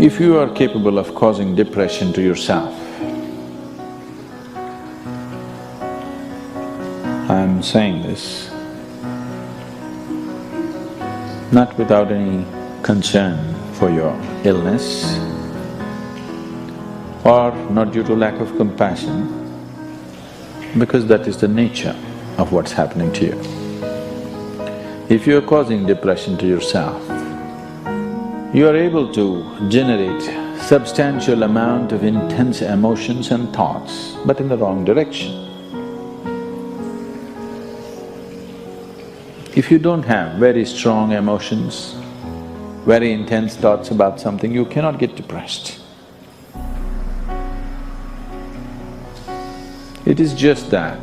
If you are capable of causing depression to yourself, I'm saying this not without any concern for your illness or not due to lack of compassion, because that is the nature of what's happening to you. If you're causing depression to yourself, you are able to generate substantial amount of intense emotions and thoughts, but in the wrong direction. If you don't have very strong emotions, very intense thoughts about something, you cannot get depressed. It is just that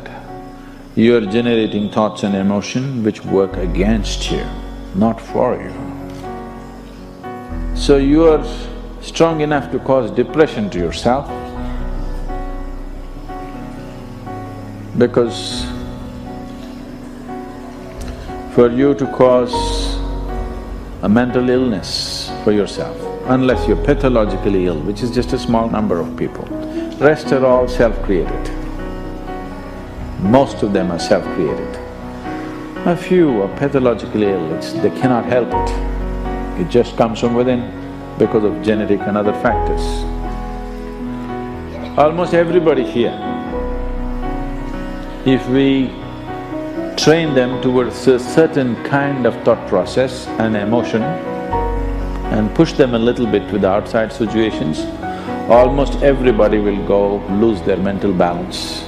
you are generating thoughts and emotion which work against you, not for you. So you are strong enough to cause depression to yourself because for you to cause a mental illness for yourself, unless you're pathologically ill, which is just a small number of people, rest are all self-created. Most of them are self-created. A few are pathologically ill, they cannot help it. It just comes from within because of genetic and other factors. Almost everybody here, if we train them towards a certain kind of thought process and emotion and push them a little bit with the outside situations, almost everybody will go lose their mental balance.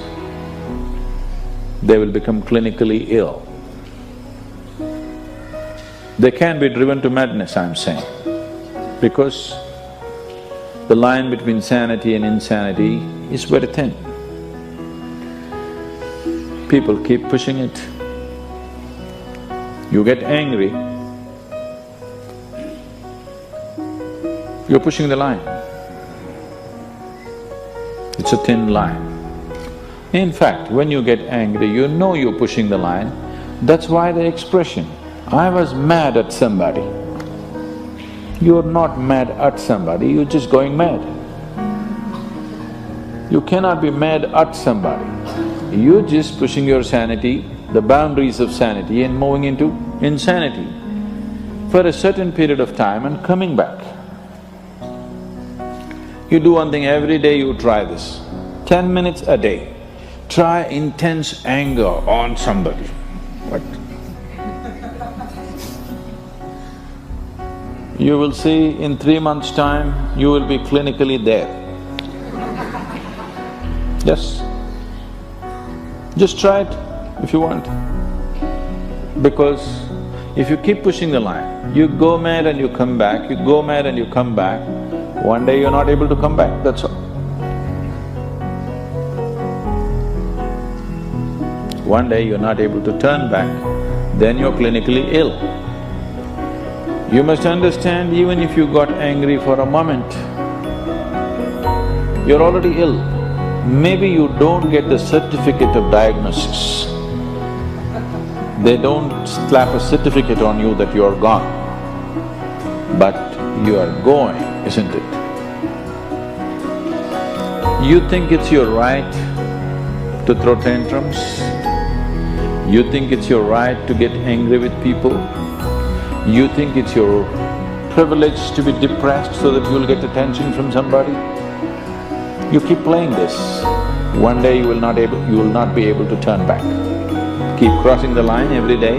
They will become clinically ill. They can be driven to madness, I'm saying, because the line between sanity and insanity is very thin. People keep pushing it. You get angry, you're pushing the line. It's a thin line. In fact, when you get angry, you know you're pushing the line. That's why the expression, I was mad at somebody. You're not mad at somebody, you're just going mad. You cannot be mad at somebody. You're just pushing your sanity, the boundaries of sanity, and moving into insanity for a certain period of time and coming back. You do one thing every day, you try this, 10 minutes a day. Try intense anger on somebody. What? You will see in 3 months' time, you will be clinically there. Yes. Just try it if you want. Because if you keep pushing the line, you go mad and you come back, you go mad and you come back, one day you're not able to come back, that's all. One day you're not able to turn back, then you're clinically ill. You must understand, even if you got angry for a moment, you're already ill. Maybe you don't get the certificate of diagnosis. They don't slap a certificate on you that you're gone, but you are going, isn't it? You think it's your right to throw tantrums? You think it's your right to get angry with people? You think it's your privilege to be depressed so that you'll get attention from somebody? You keep playing this, one day you will not be able to turn back. Keep crossing the line every day,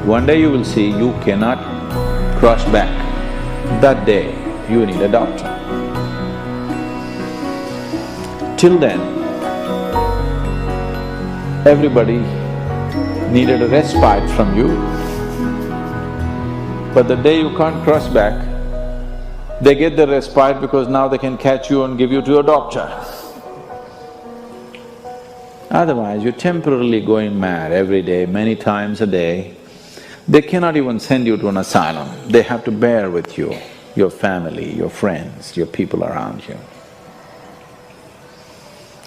one day you will see you cannot cross back. That day, you need a doctor. Till then, everybody needed a respite from you, but the day you can't cross back, they get the respite because now they can catch you and give you to a doctor. Otherwise, you're temporarily going mad every day, many times a day. They cannot even send you to an asylum, they have to bear with you, your family, your friends, your people around you.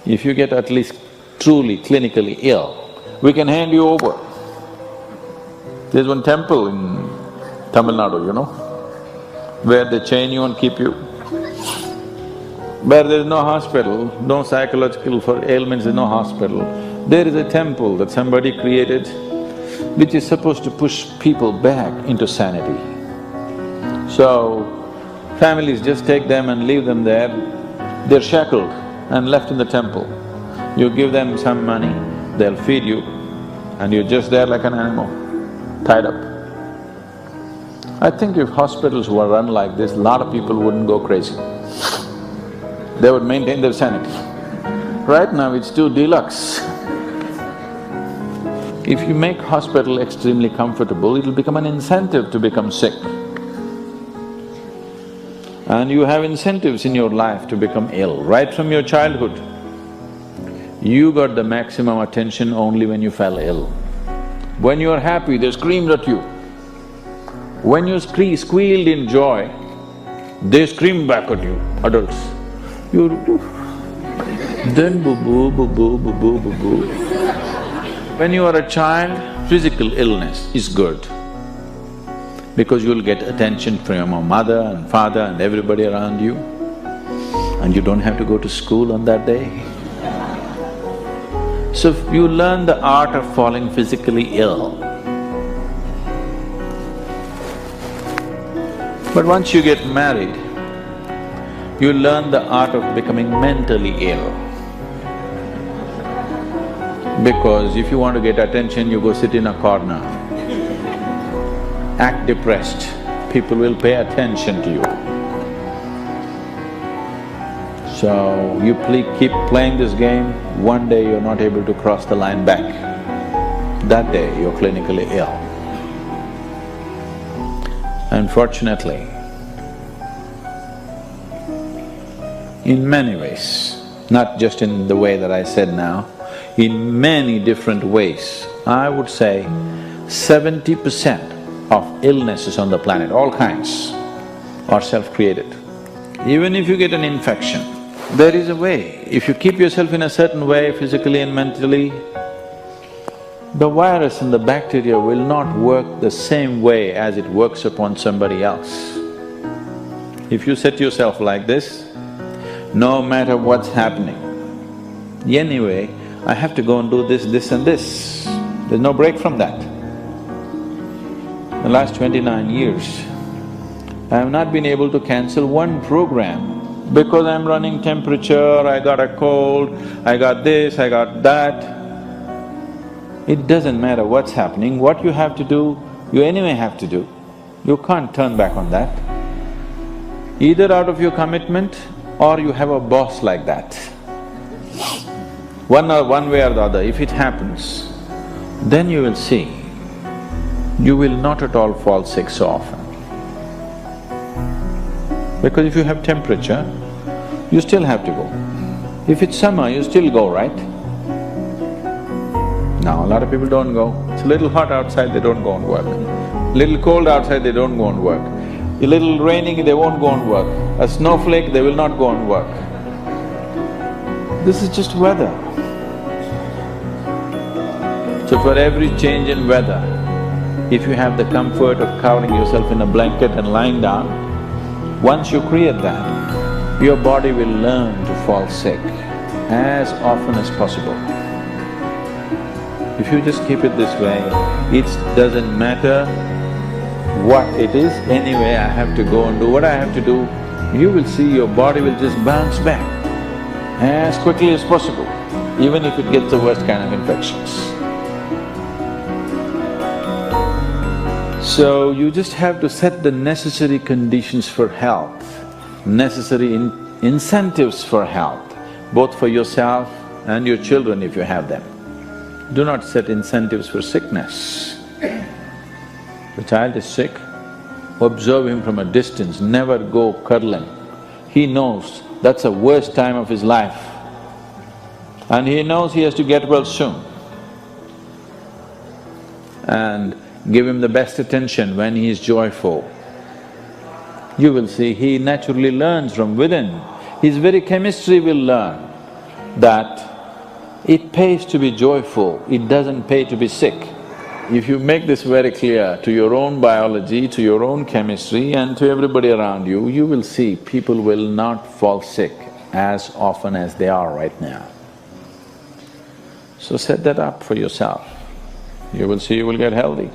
If you get at least truly clinically ill, we can hand you over. There's one temple in Tamil Nadu, you know, where they chain you and keep you. Where there is no hospital, no psychological for ailments, there is no hospital, there is a temple that somebody created which is supposed to push people back into sanity. So, families just take them and leave them there, they're shackled and left in the temple. You give them some money, they'll feed you, and you're just there like an animal, tied up. I think if hospitals were run like this, a lot of people wouldn't go crazy. They would maintain their sanity. Right now it's too deluxe. If you make hospital extremely comfortable, it'll become an incentive to become sick. And you have incentives in your life to become ill, right from your childhood. You got the maximum attention only when you fell ill. When you're happy, they screamed at you. When you squealed in joy, they screamed back at you, adults. You then boo-boo, boo-boo, boo-boo, boo-boo. When you are a child, physical illness is good because you'll get attention from your mother and father and everybody around you, and you don't have to go to school on that day. So you learn the art of falling physically ill. But once you get married, you learn the art of becoming mentally ill. Because if you want to get attention, you go sit in a corner, act depressed, people will pay attention to you. So you keep playing this game, one day you're not able to cross the line back. That day you're clinically ill. Unfortunately, in many ways, not just in the way that I said now, in many different ways, I would say 70% of illnesses on the planet, all kinds, are self-created. Even if you get an infection, there is a way. If you keep yourself in a certain way, physically and mentally, the virus and the bacteria will not work the same way as it works upon somebody else. If you set yourself like this, no matter what's happening, anyway, I have to go and do this, this and this. There's no break from that. The last 29 years, I have not been able to cancel one program because I'm running temperature, I got a cold, I got this, I got that. It doesn't matter what's happening, what you have to do, you anyway have to do. You can't turn back on that. Either out of your commitment or you have a boss like that. One way or the other, if it happens, then you will see, you will not at all fall sick so often. Because if you have temperature, you still have to go. If it's summer, you still go, right? Now, a lot of people don't go. It's a little hot outside, they don't go and work. Little cold outside, they don't go and work. A little raining, they won't go and work. A snowflake, they will not go and work. This is just weather. So for every change in weather, if you have the comfort of covering yourself in a blanket and lying down, once you create that, your body will learn to fall sick as often as possible. If you just keep it this way, it doesn't matter what it is, anyway I have to go and do what I have to do, you will see your body will just bounce back as quickly as possible, even if it gets the worst kind of infections. So you just have to set the necessary conditions for health, necessary incentives for health, both for yourself and your children if you have them. Do not set incentives for sickness. The child is sick, observe him from a distance, never go cuddling. He knows that's the worst time of his life and he knows he has to get well soon. And give him the best attention when he is joyful. You will see he naturally learns from within. His very chemistry will learn that it pays to be joyful, it doesn't pay to be sick. If you make this very clear to your own biology, to your own chemistry and to everybody around you, you will see people will not fall sick as often as they are right now. So set that up for yourself. You will see you will get healthy.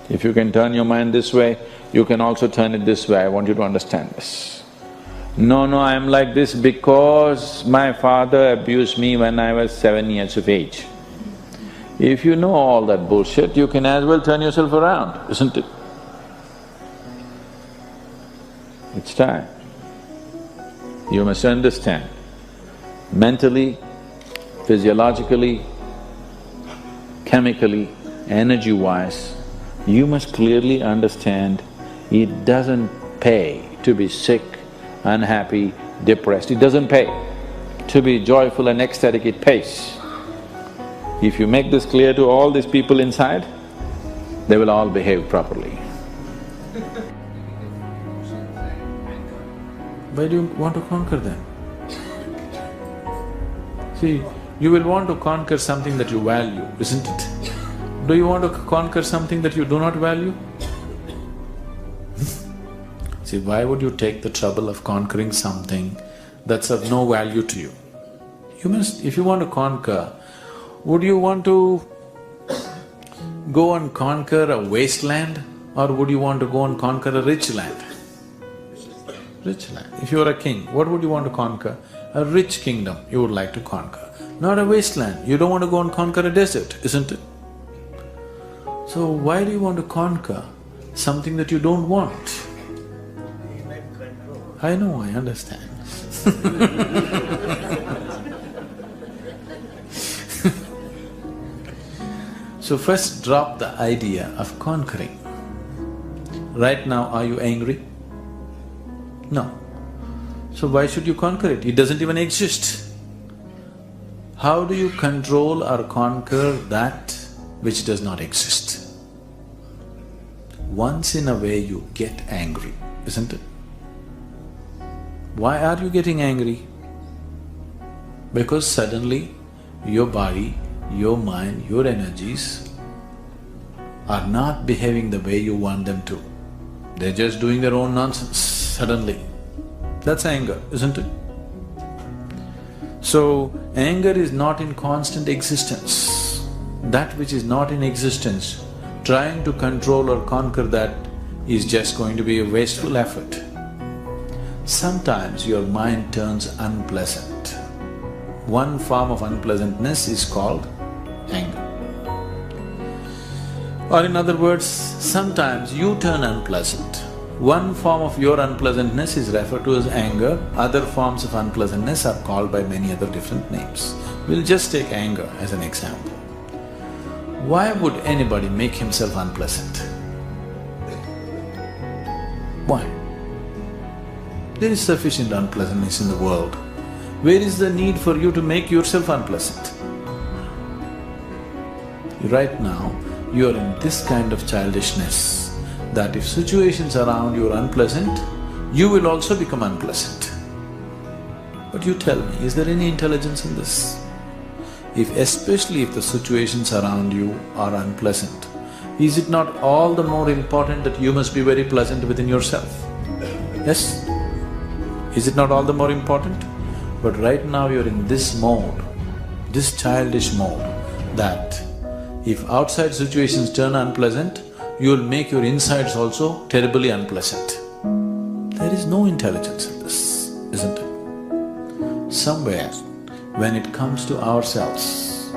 If you can turn your mind this way, you can also turn it this way. I want you to understand this. No, I am like this because my father abused me when I was 7 years of age. If you know all that bullshit, you can as well turn yourself around, isn't it? It's time. You must understand, mentally, physiologically, chemically, energy-wise, you must clearly understand it doesn't pay to be sick, unhappy, depressed. It doesn't pay. To be joyful and ecstatic, it pays. If you make this clear to all these people inside, they will all behave properly. Why do you want to conquer them? See, you will want to conquer something that you value, isn't it? Do you want to conquer something that you do not value? See, why would you take the trouble of conquering something that's of no value to you? You must… if you want to conquer, would you want to go and conquer a wasteland or would you want to go and conquer a rich land? Rich land. If you were a king, what would you want to conquer? A rich kingdom you would like to conquer, not a wasteland. You don't want to go and conquer a desert, isn't it? So why do you want to conquer something that you don't want? I know, I understand. So first drop the idea of conquering. Right now, are you angry? No. So why should you conquer it? It doesn't even exist. How do you control or conquer that which does not exist? Once in a way you get angry, isn't it? Why are you getting angry? Because suddenly your body, your mind, your energies are not behaving the way you want them to. They're just doing their own nonsense suddenly. That's anger, isn't it? So, anger is not in constant existence. That which is not in existence, trying to control or conquer that is just going to be a wasteful effort. Sometimes your mind turns unpleasant. One form of unpleasantness is called anger. Or in other words, sometimes you turn unpleasant. One form of your unpleasantness is referred to as anger, other forms of unpleasantness are called by many other different names. We'll just take anger as an example. Why would anybody make himself unpleasant? Why? There is sufficient unpleasantness in the world. Where is the need for you to make yourself unpleasant? Right now, you are in this kind of childishness that if situations around you are unpleasant, you will also become unpleasant. But you tell me, is there any intelligence in this? Especially if the situations around you are unpleasant, is it not all the more important that you must be very pleasant within yourself? Yes? Is it not all the more important? But right now you're in this mode, this childish mode, that if outside situations turn unpleasant, you'll make your insides also terribly unpleasant. There is no intelligence in this, isn't it? Somewhere, when it comes to ourselves,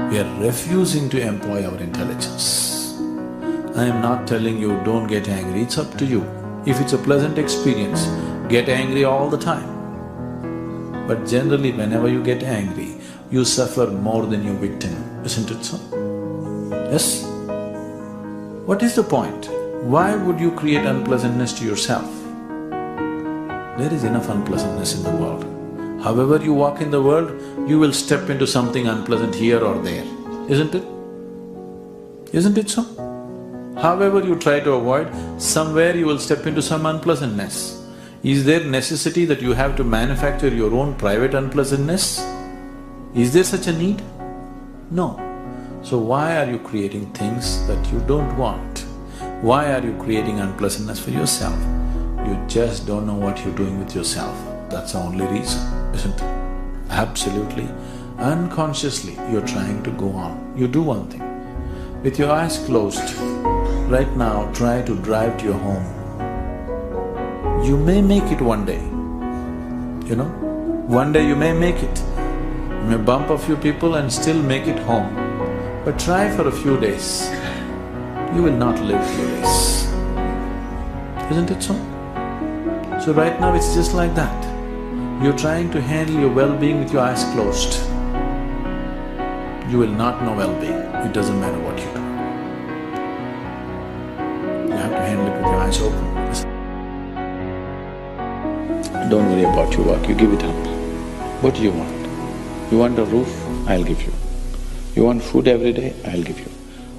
we are refusing to employ our intelligence. I am not telling you don't get angry, it's up to you. If it's a pleasant experience, get angry all the time. But generally, whenever you get angry, you suffer more than your victim, isn't it so? Yes? What is the point? Why would you create unpleasantness to yourself? There is enough unpleasantness in the world. However you walk in the world, you will step into something unpleasant here or there, isn't it? Isn't it so? However you try to avoid, somewhere you will step into some unpleasantness. Is there necessity that you have to manufacture your own private unpleasantness? Is there such a need? No. So why are you creating things that you don't want? Why are you creating unpleasantness for yourself? You just don't know what you're doing with yourself, that's the only reason. isn't it? Absolutely. Unconsciously, you're trying to go on. You do one thing. With your eyes closed, right now, try to drive to your home. You may make it one day, you know? One day you may make it. You may bump a few people and still make it home. But try for a few days. You will not live few days. Isn't it so? So right now it's just like that. You're trying to handle your well-being with your eyes closed. You will not know well-being. It doesn't matter what you do. You have to handle it with your eyes open. Don't worry about your work, you give it up. What do you want? You want a roof? I'll give you. You want food every day? I'll give you.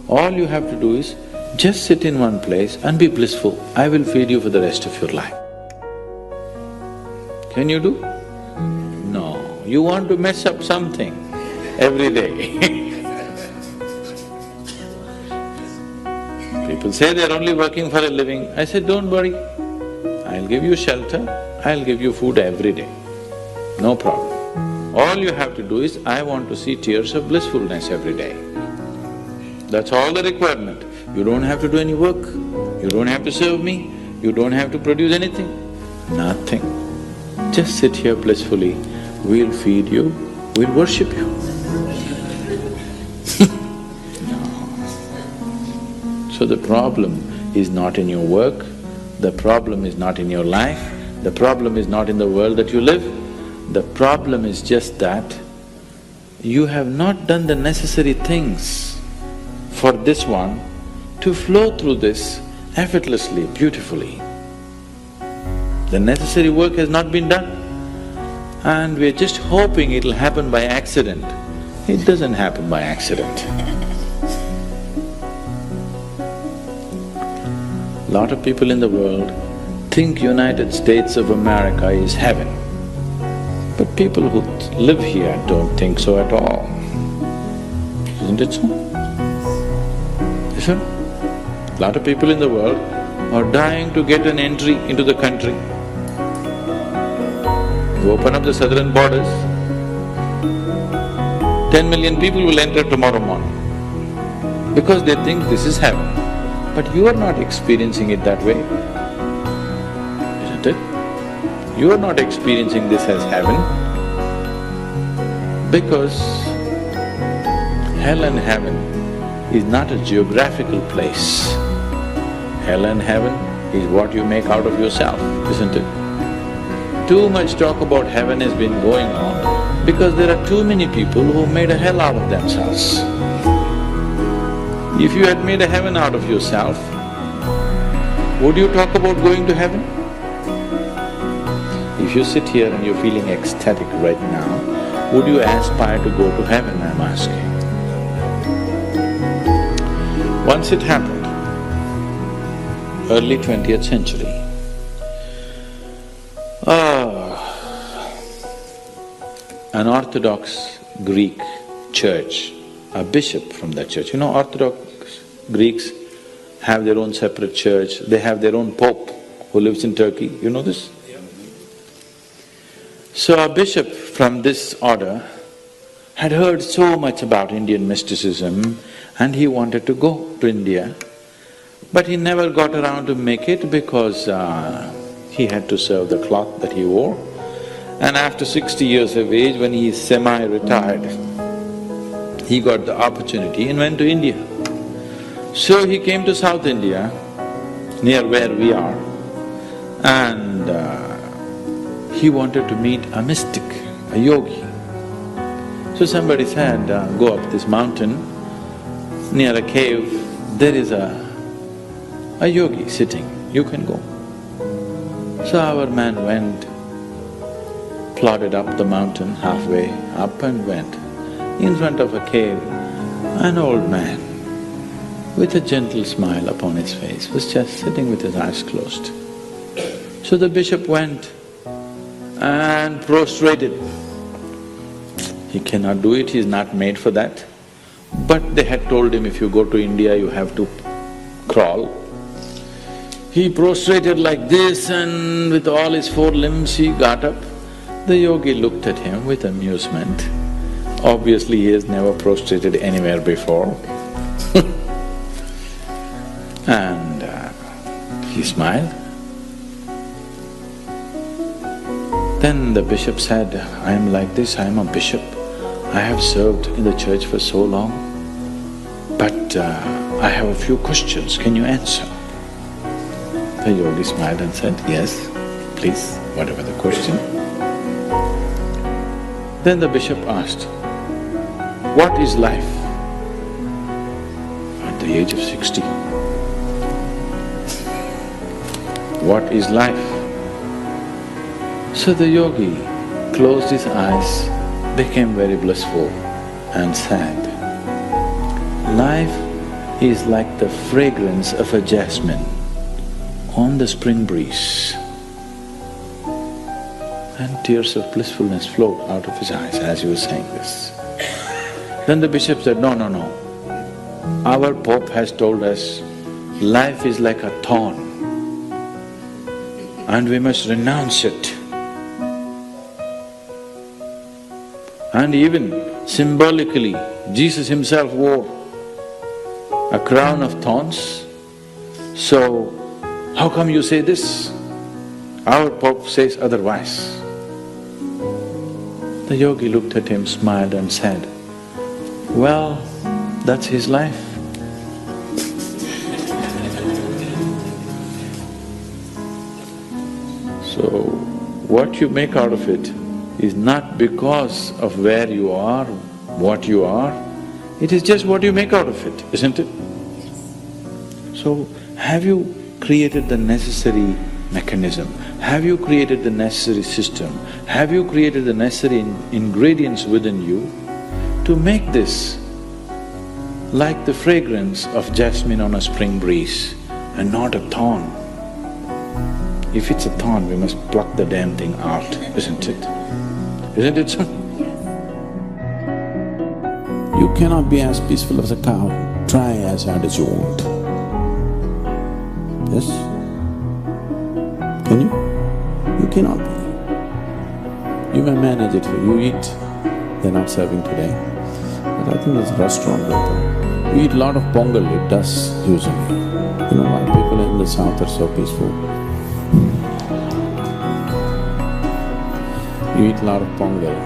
All you have to do is just sit in one place and be blissful. I will feed you for the rest of your life. Can you do? No. You want to mess up something every day. People say they're only working for a living. I said, don't worry. I'll give you shelter, I'll give you food every day. No problem. All you have to do is, I want to see tears of blissfulness every day. That's all the requirement. You don't have to do any work, you don't have to serve me, you don't have to produce anything, nothing. Just sit here blissfully, we'll feed you, we'll worship you. No. So the problem is not in your work, the problem is not in your life, the problem is not in the world that you live. The problem is just that you have not done the necessary things for this one to flow through this effortlessly, beautifully. The necessary work has not been done and we're just hoping it'll happen by accident. It doesn't happen by accident. Lot of people in the world think United States of America is heaven. But people who live here don't think so at all. Isn't it so? Isn't it? A lot of people in the world are dying to get an entry into the country. You open up the southern borders, 10 million people will enter tomorrow morning because they think this is heaven. But you are not experiencing it that way, isn't it? You are not experiencing this as heaven because hell and heaven is not a geographical place. Hell and heaven is what you make out of yourself, isn't it? Too much talk about heaven has been going on because there are too many people who made a hell out of themselves. If you had made a heaven out of yourself, would you talk about going to heaven? If you sit here and you're feeling ecstatic right now, would you aspire to go to heaven, I'm asking? Once it happened, early 20th century, an Orthodox Greek church, a bishop from that church, you know, Orthodox Greeks have their own separate church, they have their own pope who lives in Turkey, you know this? So a bishop from this order had heard so much about Indian mysticism and he wanted to go to India, but he never got around to make it because he had to serve the cloth that he wore. And after 60 years of age, when he is semi-retired, he got the opportunity and went to India. So he came to South India, near where we are, and he wanted to meet a mystic, a yogi. So somebody said, go up this mountain, near a cave, there is a yogi sitting, you can go. So our man went, plodded up the mountain, halfway up and went. In front of a cave, an old man with a gentle smile upon his face was just sitting with his eyes closed. So the bishop went and prostrated. He cannot do it, he's not made for that. But they had told him, if you go to India, you have to crawl. He prostrated like this and with all his four limbs he got up The yogi looked at him with amusement. Obviously, he has never prostrated anywhere before. And he smiled. Then the bishop said, "I am like this, I am a bishop. I have served in the church for so long, but I have a few questions, can you answer?" The yogi smiled and said, "Yes, please, whatever the question." Then the bishop asked, "What is life?" At the age of 60. What is life? So the yogi closed his eyes, became very blissful and said, "Life is like the fragrance of a jasmine on the spring breeze." And tears of blissfulness flowed out of his eyes as he was saying this. Then the bishop said, "No, no, no. Our Pope has told us life is like a thorn and we must renounce it. And even symbolically, Jesus himself wore a crown of thorns. So, how come you say this? Our Pope says otherwise." The yogi looked at him, smiled and said, "Well, that's his life." So, what you make out of it is not because of where you are, what you are, it is just what you make out of it, isn't it? So, have you created the necessary mechanism? Have you created the necessary system? Have you created the necessary ingredients within you to make this like the fragrance of jasmine on a spring breeze and not a thorn? If it's a thorn, we must pluck the damn thing out, isn't it? Isn't it so? You cannot be as peaceful as a cow. Try as hard as you want. Yes? Can you? You cannot be. You may manage it, you eat. They're not serving today, but I think there's a restaurant open. You eat a lot of pongal, it does usually. You know why people in the south are so peaceful? You eat a lot of pongal.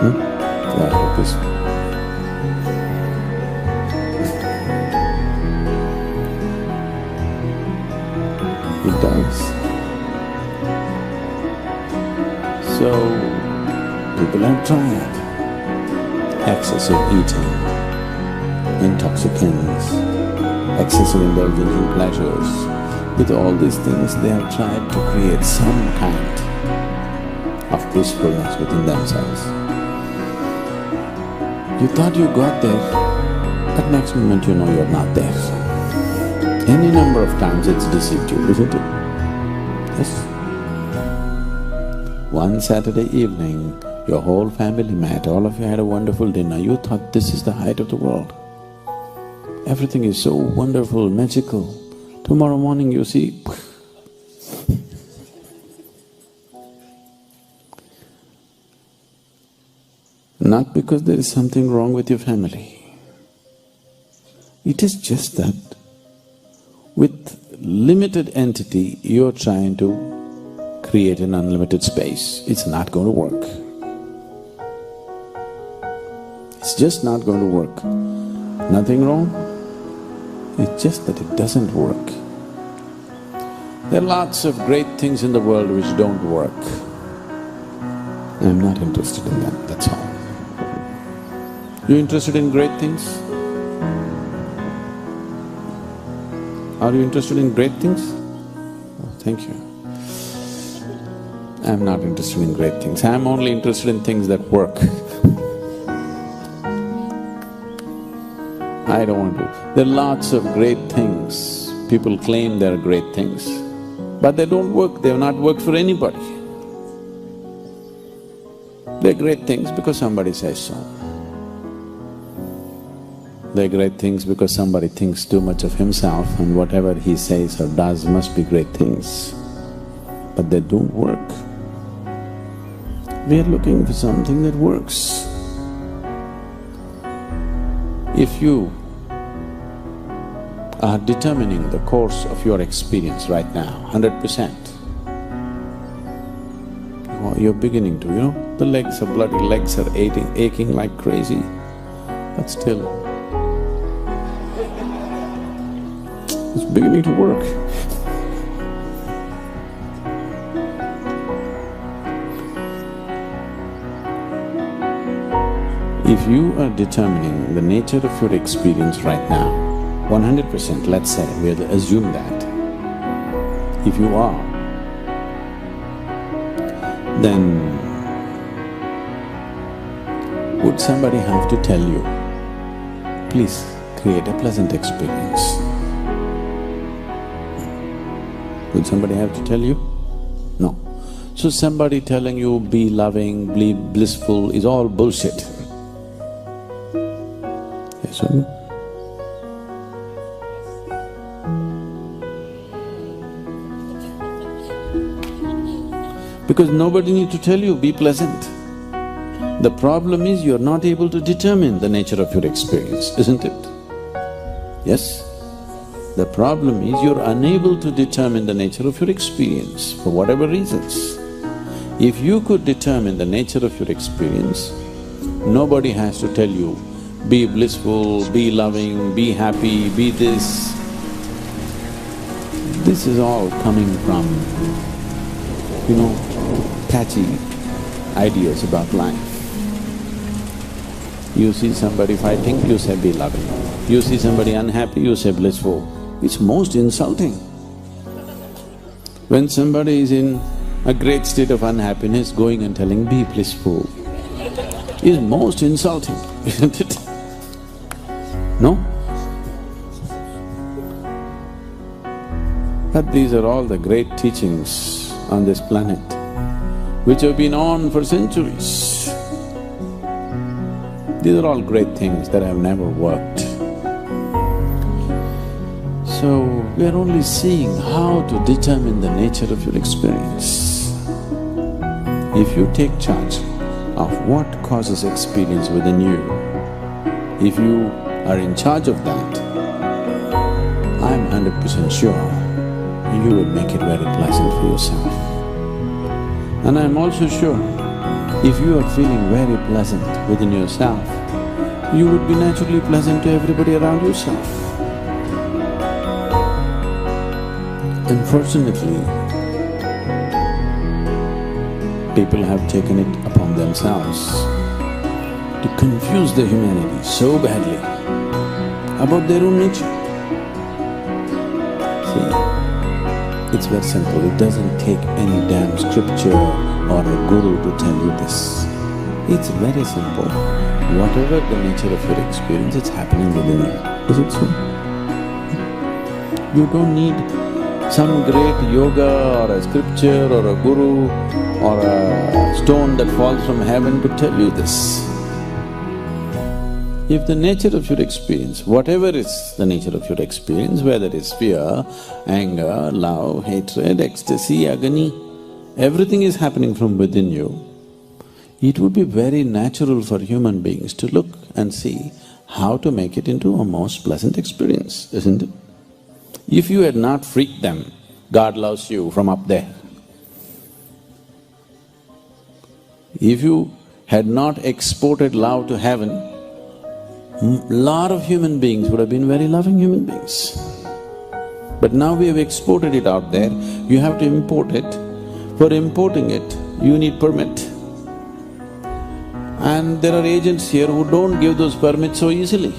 Yeah, like this. It does. So, people have tried excessive eating, intoxicants, excessive indulgence in pleasures. With all these things, they have tried to create some kind of blissfulness within themselves. You thought you got there, but next moment you know you're not there. Any number of times it's deceived you, isn't it? Yes. One Saturday evening, your whole family met, all of you had a wonderful dinner, you thought this is the height of the world. Everything is so wonderful, magical. Tomorrow morning you see, not because there is something wrong with your family. It is just that with limited entity, you're trying to create an unlimited space. It's not going to work. It's just not going to work. Nothing wrong. It's just that it doesn't work. There are lots of great things in the world which don't work. I'm not interested in them, that's all. You interested in great things? Are you interested in great things? Oh, thank you. I'm not interested in great things. I'm only interested in things that work. I don't want to. There are lots of great things. People claim they're great things, but they don't work, they have not worked for anybody. They're great things because somebody says so. They're great things because somebody thinks too much of himself and whatever he says or does must be great things. but they don't work. We are looking for something that works. If you are determining the course of your experience right now, 100%, you're beginning to, the legs, are bloody legs are aching like crazy, but still, it's beginning to work. If you are determining the nature of your experience right now, 100%, let's say, we'll assume that, if you are, then would somebody have to tell you, please create a pleasant experience? Would somebody have to tell you? No. So somebody telling you be loving, be blissful is all bullshit. Yes or no? Because nobody needs to tell you, be pleasant. The problem is you're not able to determine the nature of your experience, isn't it? Yes? The problem is you're unable to determine the nature of your experience for whatever reasons. If you could determine the nature of your experience, nobody has to tell you, be blissful, be loving, be happy, be this. This is all coming from, catchy ideas about life. You see somebody fighting, you say be loving. You see somebody unhappy, you say blissful. It's most insulting. When somebody is in a great state of unhappiness, going and telling be blissful is most insulting, isn't it? No? But these are all the great teachings on this planet, which have been on for centuries. These are all great things that have never worked. So, we are only seeing how to determine the nature of your experience. If you take charge of what causes experience within you, if you are in charge of that, I'm 100% sure you will make it very pleasant for yourself. And I'm also sure, if you are feeling very pleasant within yourself, you would be naturally pleasant to everybody around yourself. Unfortunately, people have taken it upon themselves to confuse the humanity so badly about their own nature. See, it's very simple, it doesn't take any damn scripture or a guru to tell you this. It's very simple. Whatever the nature of your experience, it's happening within you. Is it so? You don't need some great yoga or a scripture or a guru or a stone that falls from heaven to tell you this. If the nature of your experience, whatever is the nature of your experience, whether it's fear, anger, love, hatred, ecstasy, agony, everything is happening from within you, it would be very natural for human beings to look and see how to make it into a most pleasant experience, isn't it? If you had not freaked them, God loves you from up there. If you had not exported love to heaven, lot of human beings would have been very loving human beings. But now we have exported it out there, you have to import it. For importing it, you need permit. And there are agents here who don't give those permits so easily.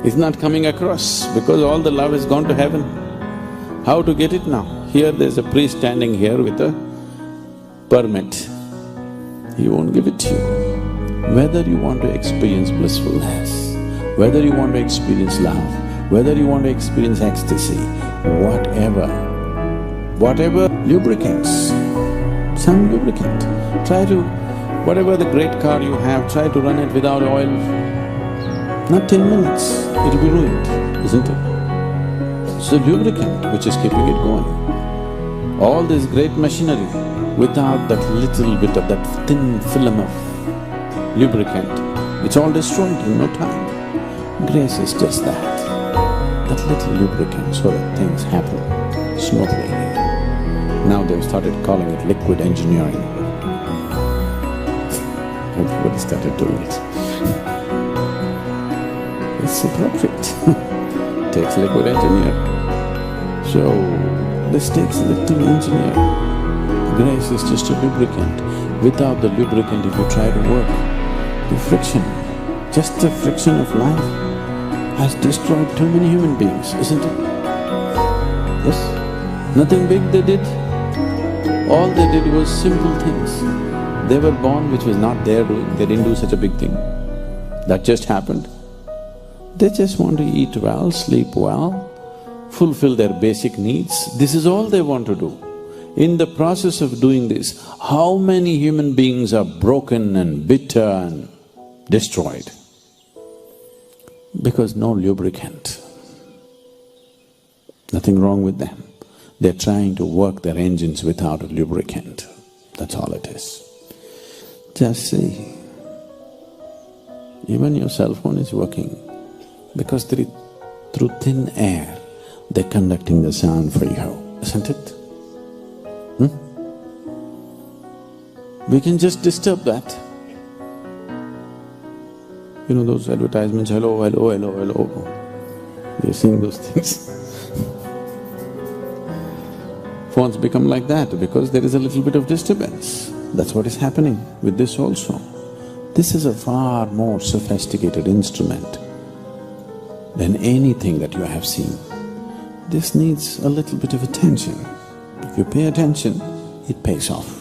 It's not coming across because all the love has gone to heaven. How to get it now? Here there's a priest standing here with a permit. He won't give it to you. Whether you want to experience blissfulness, whether you want to experience love, whether you want to experience ecstasy, whatever lubricants, some lubricant. Try to… whatever the great car you have, try to run it without oil. Not 10 minutes, it'll be ruined, isn't it? It's the lubricant which is keeping it going. All this great machinery, without that little bit of that thin film of lubricant, it's all destroyed in no time. Grace is just that little lubricant so that things happen smoothly. Now they've started calling it liquid engineering. Everybody started doing it. It's appropriate. Takes liquid engineer. So, this takes a little engineer. Grace is just a lubricant. Without the lubricant, if you try to work, the friction, just the friction of life has destroyed too many human beings, isn't it? Yes? Nothing big they did. All they did was simple things. They were born which was not their doing, they didn't do such a big thing. That just happened. They just want to eat well, sleep well, fulfill their basic needs. This is all they want to do. In the process of doing this, how many human beings are broken and bitter and destroyed? Because no lubricant. Nothing wrong with them. They're trying to work their engines without a lubricant. That's all it is. Just see, even your cell phone is working because through thin air they're conducting the sound for you, isn't it? We can just disturb that. You know those advertisements, hello, hello, hello, hello. You're seeing those things. Phones become like that because there is a little bit of disturbance. That's what is happening with this also. This is a far more sophisticated instrument than anything that you have seen. This needs a little bit of attention. If you pay attention, it pays off.